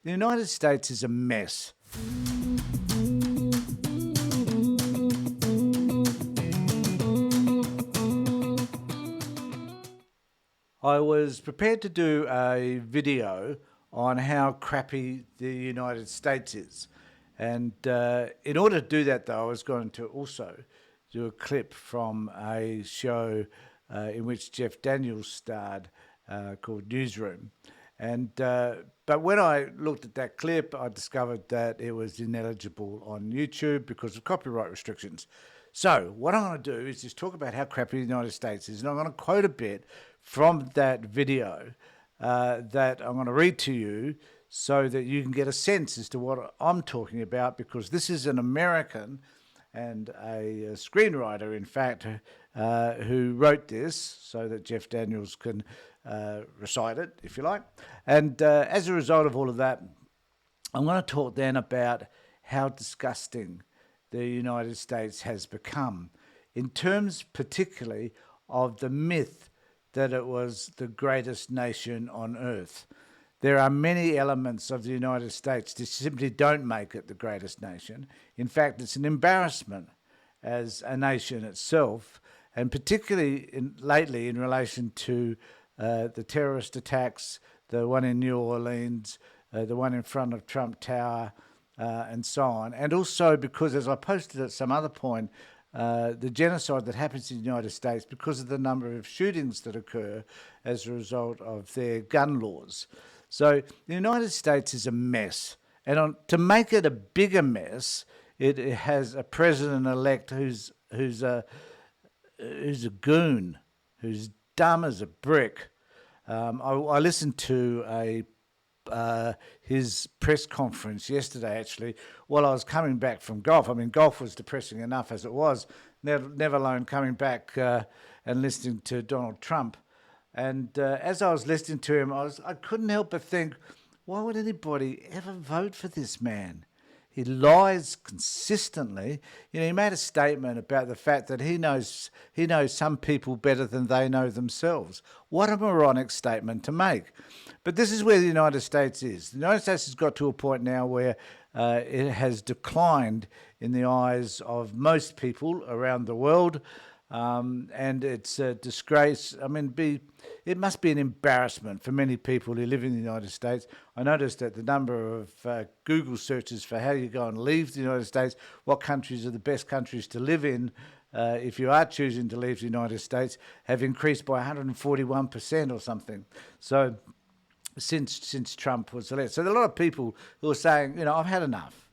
The United States is a mess. I was prepared to do a video on how crappy the United States is. And in order to do that, though, I was going to also do a clip from a show in which Jeff Daniels starred called Newsroom. But when I looked at that clip, I discovered that it was ineligible on YouTube because of copyright restrictions. So what I'm going to do is just talk about how crappy the United States is, and I'm going to quote a bit from that video that I'm going to read to you so that you can get a sense as to what I'm talking about, because this is an American and a screenwriter, in fact, who wrote this so that Jeff Daniels can recite it, if you like. And as a result of all of that, I'm going to talk then about how disgusting the United States has become, in terms particularly of the myth that it was the greatest nation on earth. There are many elements of the United States that simply don't make it the greatest nation. In fact, it's an embarrassment as a nation itself, and particularly lately in relation to the terrorist attacks, the one in New Orleans, the one in front of Trump Tower, and so on. And also because, as I posted at some other point, the genocide that happens in the United States because of the number of shootings that occur as a result of their gun laws. So the United States is a mess. And to make it a bigger mess, it has a president-elect who's a goon, who's dumb as a brick. I listened to his press conference yesterday, actually, while I was coming back from golf. I mean, golf was depressing enough as it was, never alone coming back and listening to Donald Trump. And as I was listening to him, I couldn't help but think, why would anybody ever vote for this man? He lies consistently. He made a statement about the fact that he knows some people better than they know themselves. What a moronic statement to make. But this is where the United States is. The United States has got to a point now where it has declined in the eyes of most people around the world. And it's a disgrace. I mean, it must be an embarrassment for many people who live in the United States. I noticed that the number of Google searches for how you go and leave the United States, what countries are the best countries to live in, if you are choosing to leave the United States, have increased by 141% or something. So since Trump was elected. So there are a lot of people who are saying, I've had enough.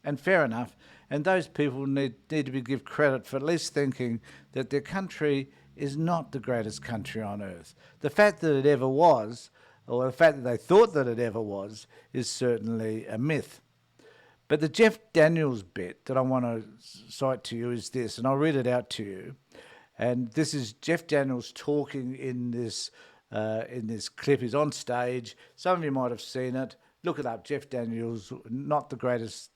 And fair enough. And those people need to be given credit for at least thinking that their country is not the greatest country on earth. The fact that it ever was, or the fact that they thought that it ever was, is certainly a myth. But the Jeff Daniels bit that I want to cite to you is this, and I'll read it out to you. And this is Jeff Daniels talking in this clip. He's on stage. Some of you might have seen it. Look it up, Jeff Daniels, not the greatest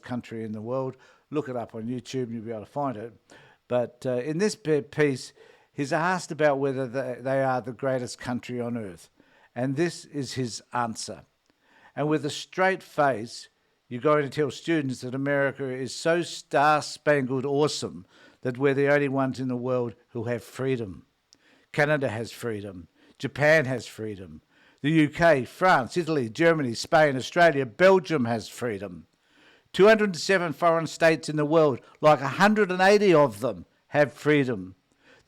country in the world. Look it up on YouTube and you'll be able to find it. But in this piece, he's asked about whether they are the greatest country on earth. And this is his answer. And with a straight face, you're going to tell students that America is so star-spangled awesome that we're the only ones in the world who have freedom. Canada has freedom. Japan has freedom. The UK, France, Italy, Germany, Spain, Australia, Belgium has freedom. 207 foreign states in the world, like 180 of them, have freedom.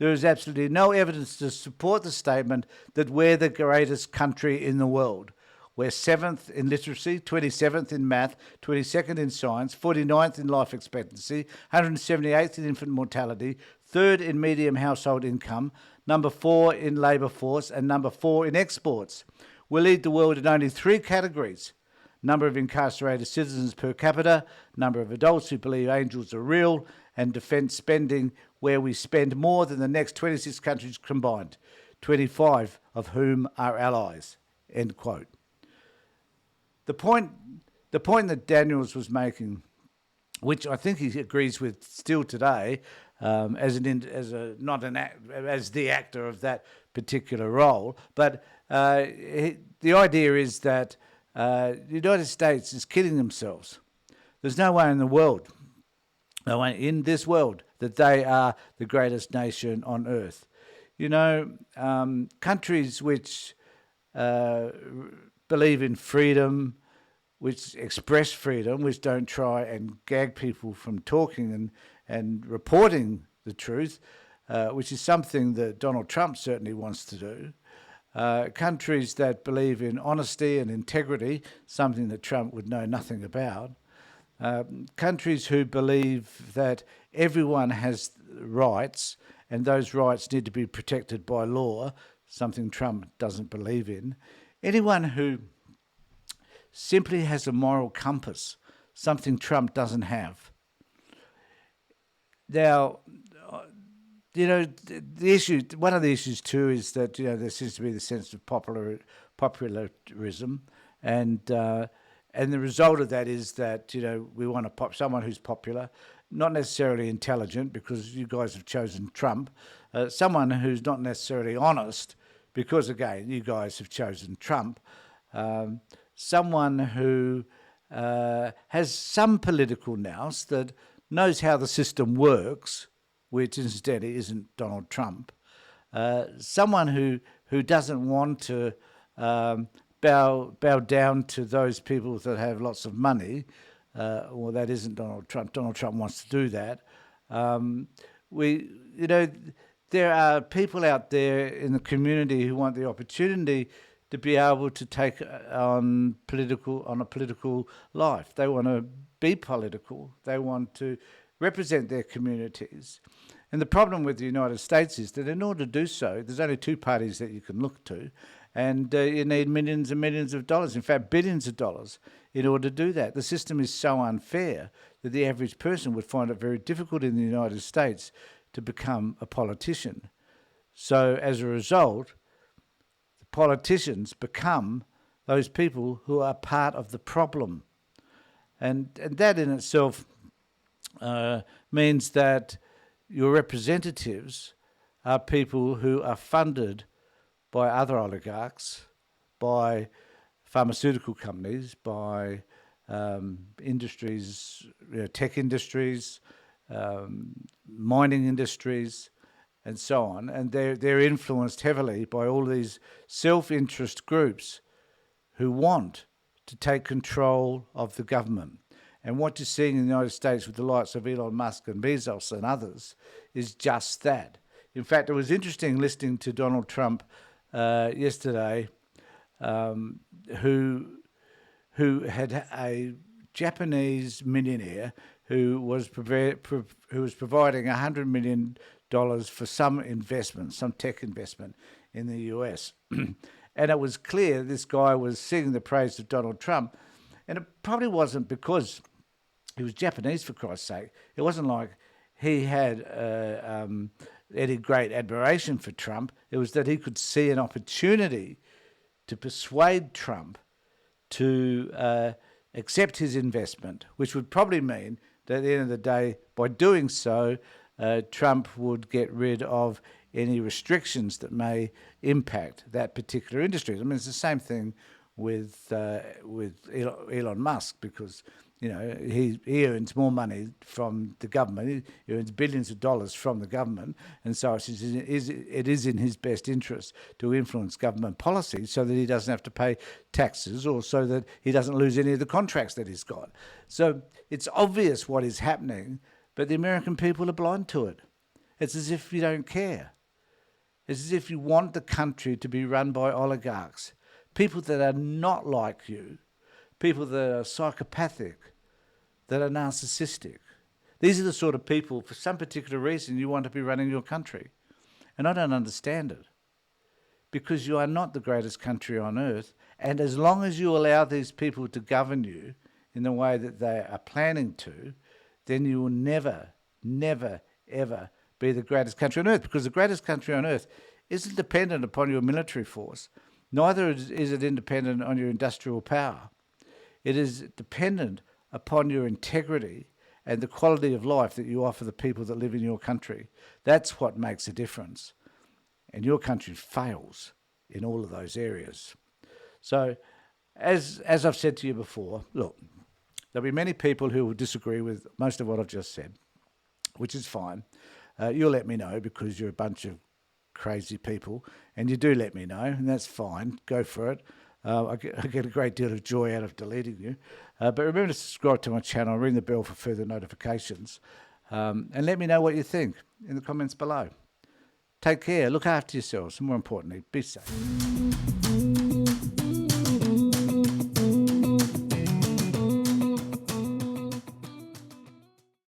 There is absolutely no evidence to support the statement that we're the greatest country in the world. We're 7th in literacy, 27th in math, 22nd in science, 49th in life expectancy, 178th in infant mortality, 3rd in median household income, number 4 in labour force, and number 4 in exports. We lead the world in only 3 categories: number of incarcerated citizens per capita, number of adults who believe angels are real, and defence spending, where we spend more than the next 26 countries combined, 25 of whom are allies. End quote. The point that Daniels was making, which I think he agrees with still today, as the actor of that particular role, but the idea is that the United States is kidding themselves. There's no way in the world, no way in this world, that they are the greatest nation on earth. You know, countries which believe in freedom, which express freedom, which don't try and gag people from talking and reporting the truth, which is something that Donald Trump certainly wants to do. Countries that believe in honesty and integrity, something that Trump would know nothing about. Countries who believe that everyone has rights and those rights need to be protected by law, something Trump doesn't believe in. Anyone who simply has a moral compass, something Trump doesn't have. Now, you know, the issue. One of the issues too is that there seems to be the sense of popularism, and the result of that is that we want someone who's popular, not necessarily intelligent because you guys have chosen Trump, someone who's not necessarily honest because again you guys have chosen Trump, someone who has some political nous, that knows how the system works, which incidentally isn't Donald Trump, someone who doesn't want to bow down to those people that have lots of money. Well, that isn't Donald Trump. Donald Trump wants to do that. There are people out there in the community who want the opportunity to be able to take on a political life. They want to be political. They want to represent their communities. And the problem with the United States is that in order to do so, there's only two parties that you can look to, and you need millions and millions of dollars, in fact, billions of dollars, in order to do that. The system is so unfair that the average person would find it very difficult in the United States to become a politician. So as a result, the politicians become those people who are part of the problem. And that in itself means that your representatives are people who are funded by other oligarchs, by pharmaceutical companies, by industries, tech industries, mining industries, and so on. And they're influenced heavily by all these self-interest groups who want to take control of the government. And what you're seeing in the United States with the likes of Elon Musk and Bezos and others is just that. In fact, it was interesting listening to Donald Trump yesterday, who had a Japanese millionaire who was providing $100 million for some investment, some tech investment in the US. And it was clear this guy was singing the praise of Donald Trump. And it probably wasn't because he was Japanese, for Christ's sake. It wasn't like he had any great admiration for Trump. It was that he could see an opportunity to persuade Trump to accept his investment, which would probably mean that at the end of the day, by doing so, Trump would get rid of any restrictions that may impact that particular industry. I mean, it's the same thing with Elon Musk, because he earns more money from the government. He earns billions of dollars from the government, and so it is in his best interest to influence government policy so that he doesn't have to pay taxes, or so that he doesn't lose any of the contracts that he's got. So it's obvious what is happening, but the American people are blind to it. It's as if you don't care. It's as if you want the country to be run by oligarchs, people that are not like you, people that are psychopathic, that are narcissistic. These are the sort of people, for some particular reason, you want to be running your country. And I don't understand it, because you are not the greatest country on earth. And as long as you allow these people to govern you in the way that they are planning to, then you will never, never, ever be the greatest country on earth, because the greatest country on earth isn't dependent upon your military force. Neither is it independent on your industrial power. It is dependent upon your integrity and the quality of life that you offer the people that live in your country. That's what makes a difference. And your country fails in all of those areas. So as I've said to you before, look, there'll be many people who will disagree with most of what I've just said, which is fine. You'll let me know because you're a bunch of crazy people, and you do let me know, and that's fine. Go for it. I get a great deal of joy out of deleting you. But remember to subscribe to my channel, ring the bell for further notifications, and let me know what you think in the comments below. Take care, look after yourselves, and more importantly, be safe.